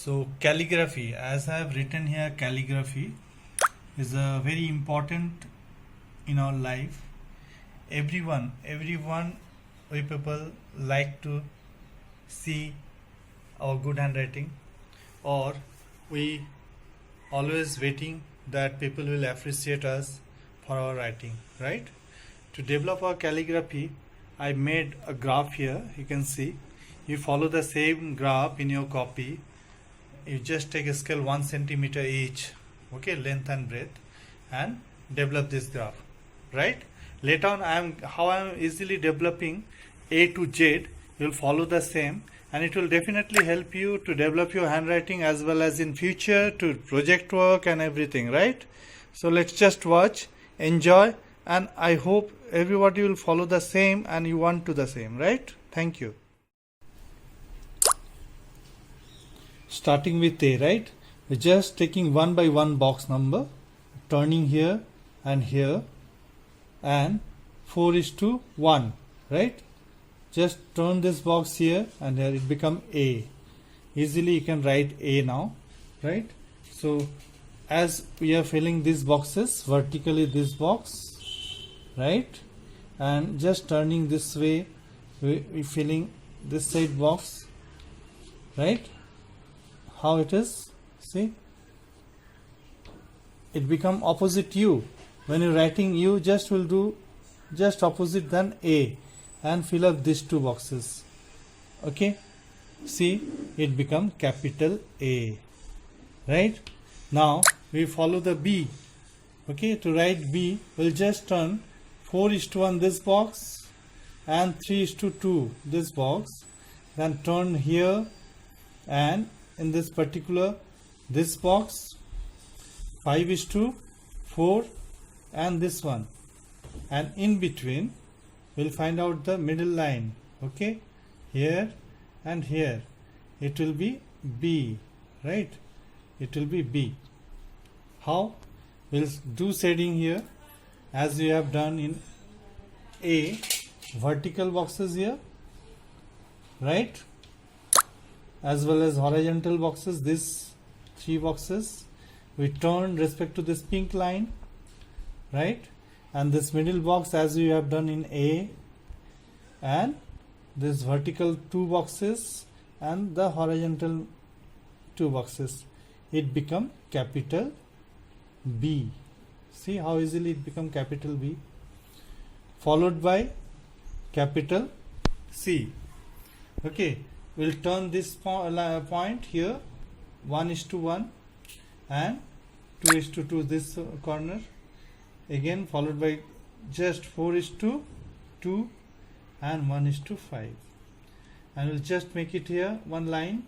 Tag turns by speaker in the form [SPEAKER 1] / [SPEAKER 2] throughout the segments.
[SPEAKER 1] So calligraphy, as I have written here, calligraphy is a very important in our life. Everyone, we people like to see our good handwriting, or we always waiting that people will appreciate us for our writing, right? To develop our calligraphy, I made a graph here. You can see. You follow the same graph in your copy. You just take a scale 1 centimeter each, okay, length and breadth, and develop this graph, right? Later on, I am easily developing A to Z. You'll follow the same, and it will definitely help you to develop your handwriting as well as in future to project work and everything, right? So let's just watch, enjoy, and I hope everybody will follow the same and you want to the same, right? Thank you. Starting with A, right? We're just taking one by one box number, turning here and here, and 4:1, right? Just turn this box here and here, it become A. Easily you can write A now, right? So as we are filling these boxes, vertically this box, right? And just turning this way, we filling this side box, right? How it is, see, it become opposite U. When you're writing U, just will do just opposite than A and fill up these two boxes, okay? See, it become capital A, right? Now we follow the B, okay? To write B, we'll just turn 4:1 this box and 3:2 this box, then turn here, and in this particular this box 5:4 and this one, and in between we'll find out the middle line, okay? Here and here it will be B, right? It will be B. How? We'll do shading here as we have done in A, vertical boxes here, right? As well as horizontal boxes, these three boxes we turn respect to this pink line, right? And this middle box as we have done in A, and this vertical two boxes and the horizontal two boxes, it become capital B. See how easily it become capital B, followed by capital C, okay? We'll turn this point here 1:1 and 2:2 this corner, again followed by just 4:2 and 1:5, and we'll just make it here one line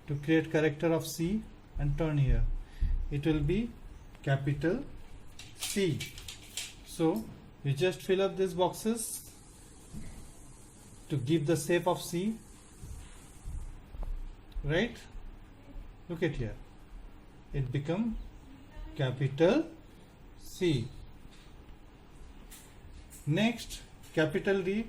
[SPEAKER 1] to create character of C and turn here. It will be capital C. So we just fill up these boxes to give the shape of C, right? Look at here, it become capital C. Next, capital D.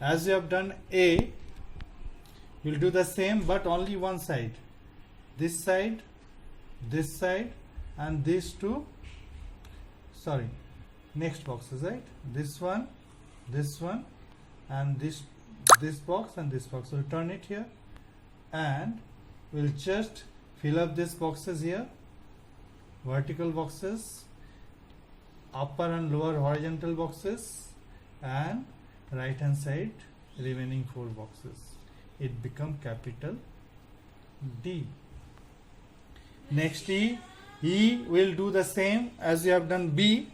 [SPEAKER 1] As you have done A, you'll do the same but only one side, this side, and these two, sorry, next boxes, right? This one, and this box and this box. We'll turn it here and we'll just fill up these boxes here, vertical boxes, upper and lower horizontal boxes, and right hand side remaining four boxes. It become capital D. Next E will do the same as you have done B,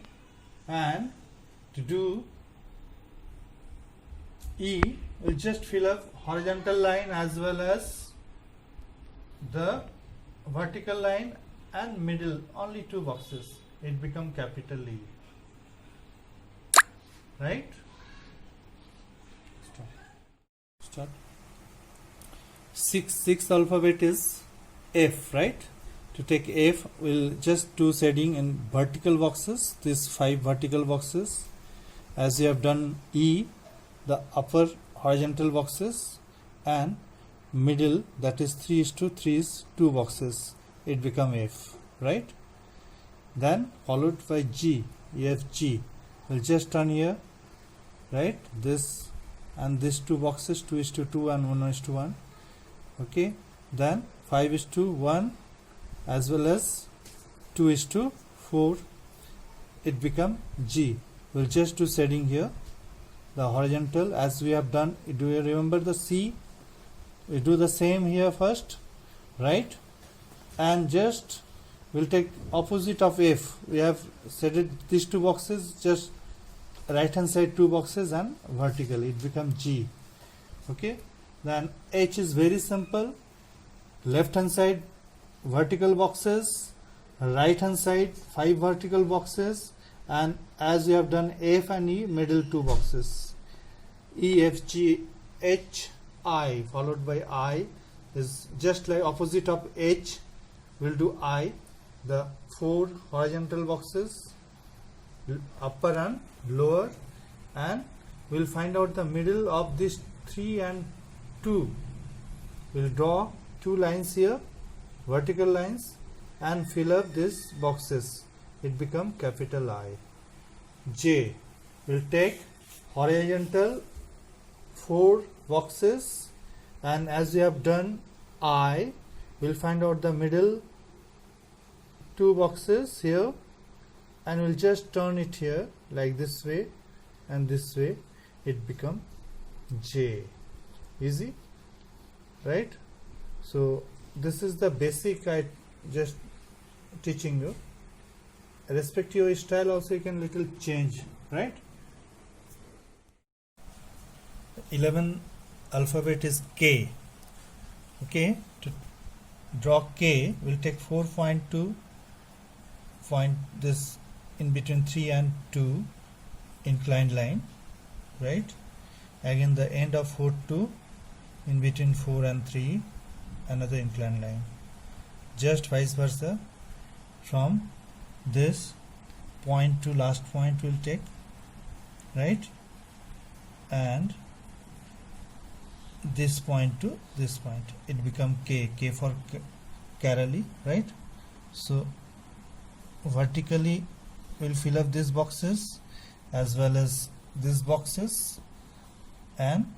[SPEAKER 1] and to do E we'll just fill up horizontal line as well as the vertical line and middle, only two boxes. It become capital E, right? Start. Sixth alphabet is F, right? To take F, we'll just do shading in vertical boxes, these 5 vertical boxes. As you have done E, the upper horizontal boxes, and middle, that is 3:3 is 2 boxes, it become F, right? Then followed by G, EFG, we'll just turn here, right? This and these 2 boxes, 2:2 and 1:1, okay? Then 5:1 as well as 2:4, it become G. We'll just do shading here, the horizontal as we have done. Do you remember the C? We do the same here first, right? And just we'll take opposite of F. We have shaded these 2 boxes, just right hand side 2 boxes and vertical, it becomes G, okay? Then H is very simple, left hand side vertical boxes, right hand side 5 vertical boxes, and as we have done F and E, middle 2 boxes. E, F, G, H, I, followed by I is just like opposite of H. We'll do I, the 4 horizontal boxes, upper and lower, and we'll find out the middle of this 3 and 2. We'll draw 2 lines here, vertical lines, and fill up these boxes. It become capital I. J, we'll take horizontal 4 boxes, and as we have done I, we'll find out the middle 2 boxes here, and we'll just turn it here like this way and this way, it become J. Easy, right? So this is the basic I just teaching you. Respect your style also, you can little change, right? 11 alphabet is K. Okay, to draw K, we'll take 4.2, find this in between 3 and 2 inclined line, right? Again the end of 4 2, in between 4 and 3 another inclined line, just vice versa. From this point to last point we'll take, right? And this point to this point, it become K. K for Carolee, right? So vertically we'll fill up these boxes as well as these boxes and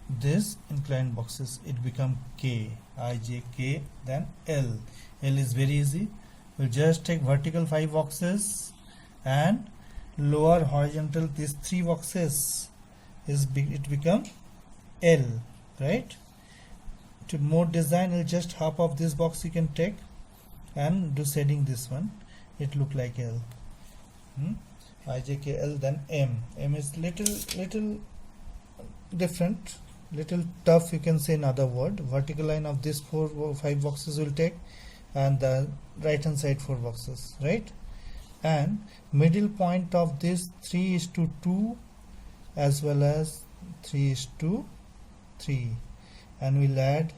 [SPEAKER 1] this inclined boxes, it become K, I, J, K, then L. L is very easy. We'll just take vertical 5 boxes and lower horizontal these 3 boxes, it become L, right? To more design, you'll just half of this box you can take and do shading this one, it look like L. I, J, K, L, then M. M is little different, little tough, you can say another word. Vertical line of this 4 or 5 boxes will take, and the right hand side 4 boxes, right? And middle point of this 3:2 as well as 3:3, and we'll add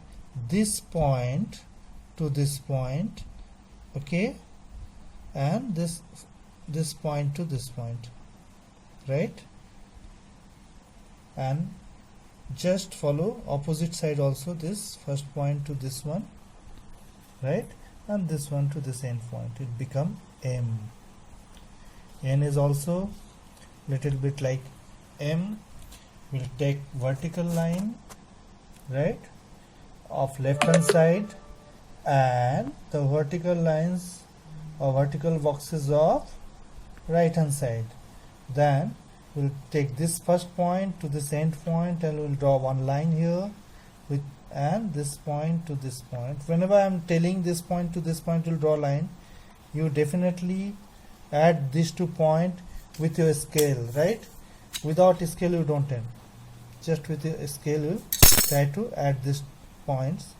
[SPEAKER 1] this point to this point, okay, and this point to this point, right? And just follow opposite side also, this first point to this one, right, and this one to this end point, it become M. N is also little bit like M. We'll take vertical line, right, of left hand side and the vertical lines or vertical boxes of right hand side. Then we'll take this first point to this end point and we'll draw one line here with, and this point to this point. Whenever I'm telling this point to this point, you'll draw a line, you definitely add these 2 points with your scale, right? Without scale you don't end, just with your scale you try to add these points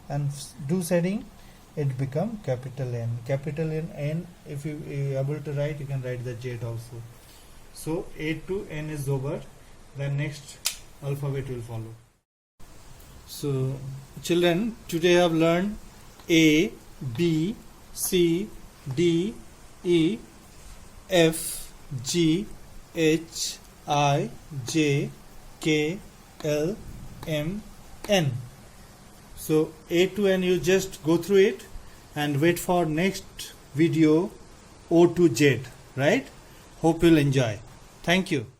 [SPEAKER 1] and do shading, it become capital N. Capital N, if you are able to write, you can write the Z also. So A to N is over, then next alphabet will follow. So children, today I have learned A, B, C, D, E, F, G, H, I, J, K, L, M, N. So A to N, you just go through it and wait for next video O to Z, right? Hope you'll enjoy. Thank you.